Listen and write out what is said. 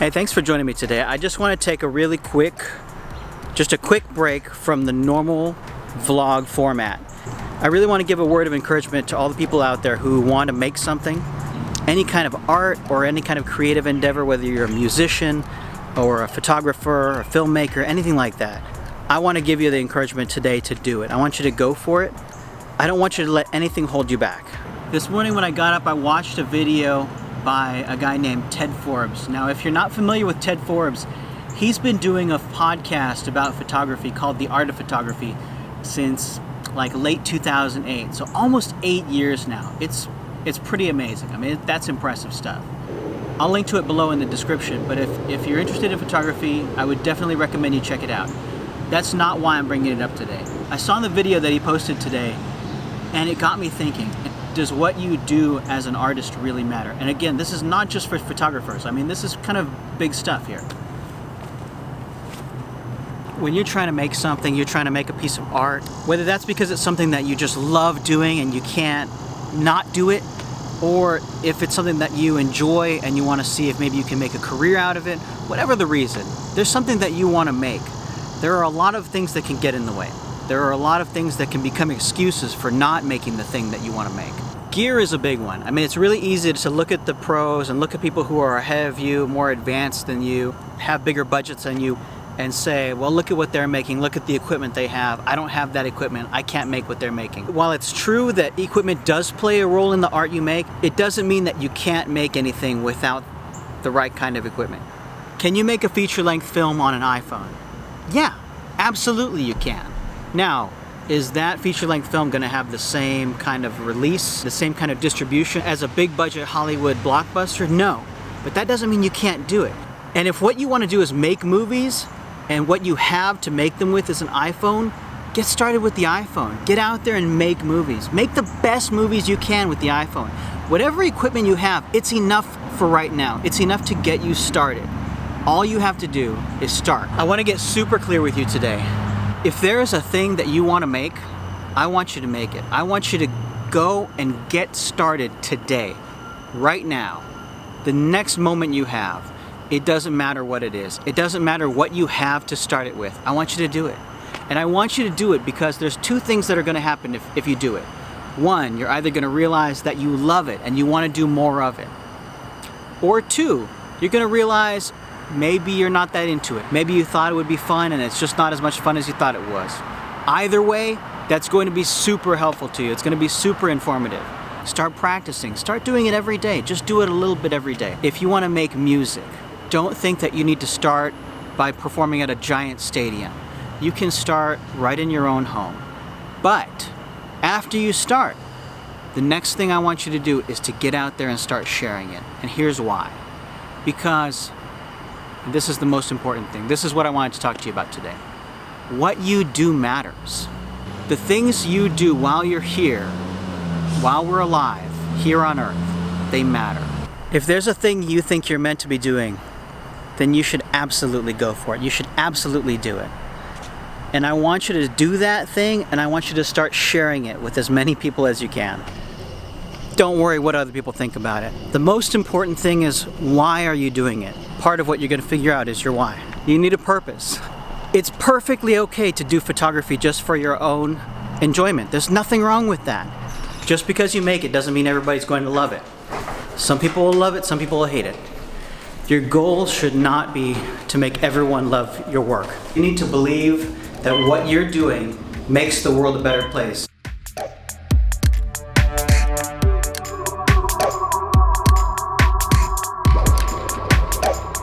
Hey, thanks for joining me today. I just want to take a really quick break from the normal vlog format. I really want to give a word of encouragement to all the people out there who want to make something, any kind of art or any kind of creative endeavor, whether you're a musician or a photographer or a filmmaker, anything like that. I want to give you the encouragement today to do it. I want you to go for it. I don't want you to let anything hold you back. This morning when I got up, I watched a video by a guy named Ted Forbes. Now, if you're not familiar with Ted Forbes, he's been doing a podcast about photography called The Art of Photography since like late 2008, so almost 8 years now. It's pretty amazing. I mean, that's impressive stuff. I'll link to it below in the description, but if you're interested in photography, I would definitely recommend you check it out. That's not why I'm bringing it up today. I saw the video that he posted today, and it got me thinking, does what you do as an artist really matter? And again, this is not just for photographers. I mean, this is kind of big stuff here. When you're trying to make something, you're trying to make a piece of art, whether that's because it's something that you just love doing and you can't not do it, or if it's something that you enjoy and you want to see if maybe you can make a career out of it, whatever the reason, there's something that you want to make. There are a lot of things that can get in the way. There are a lot of things that can become excuses for not making the thing that you want to make. Gear is a big one. I mean, it's really easy to look at the pros and look at people who are ahead of you, more advanced than you, have bigger budgets than you, and say, well, look at what they're making, look at the equipment they have. I don't have that equipment, I can't make what they're making. While it's true that equipment does play a role in the art you make, it doesn't mean that you can't make anything without the right kind of equipment. Can you make a feature-length film on an iPhone? Yeah, absolutely you can. Now, is that feature-length film going to have the same kind of release, the same kind of distribution as a big-budget Hollywood blockbuster? No, but that doesn't mean you can't do it. And if what you want to do is make movies, and what you have to make them with is an iPhone, get started with the iPhone. Get out there and make movies. Make the best movies you can with the iPhone. Whatever equipment you have, it's enough for right now. It's enough to get you started. All you have to do is start. I want to get super clear with you today. If there is a thing that you want to make, I want you to make it. I want you to go and get started today, right now. The next moment you have. It doesn't matter what it is. It doesn't matter what you have to start it with. I want you to do it. And I want you to do it because there's two things that are going to happen if you do it. One, you're either going to realize that you love it and you want to do more of it. Or two, you're going to realize maybe you're not that into it. Maybe you thought it would be fun and it's just not as much fun as you thought it was. Either way, that's going to be super helpful to you. It's going to be super informative. Start practicing. Start doing it every day. Just do it a little bit every day. If you want to make music, don't think that you need to start by performing at a giant stadium. You can start right in your own home. But after you start, the next thing I want you to do is to get out there and start sharing it. And here's why. Because this is the most important thing. This is what I wanted to talk to you about today. What you do matters. The things you do while you're here, while we're alive, here on Earth, they matter. If there's a thing you think you're meant to be doing, then you should absolutely go for it. You should absolutely do it. And I want you to do that thing, and I want you to start sharing it with as many people as you can. Don't worry what other people think about it. The most important thing is, why are you doing it? Part of what you're going to figure out is your why. You need a purpose. It's perfectly okay to do photography just for your own enjoyment. There's nothing wrong with that. Just because you make it doesn't mean everybody's going to love it. Some people will love it, some people will hate it. Your goal should not be to make everyone love your work. You need to believe that what you're doing makes the world a better place.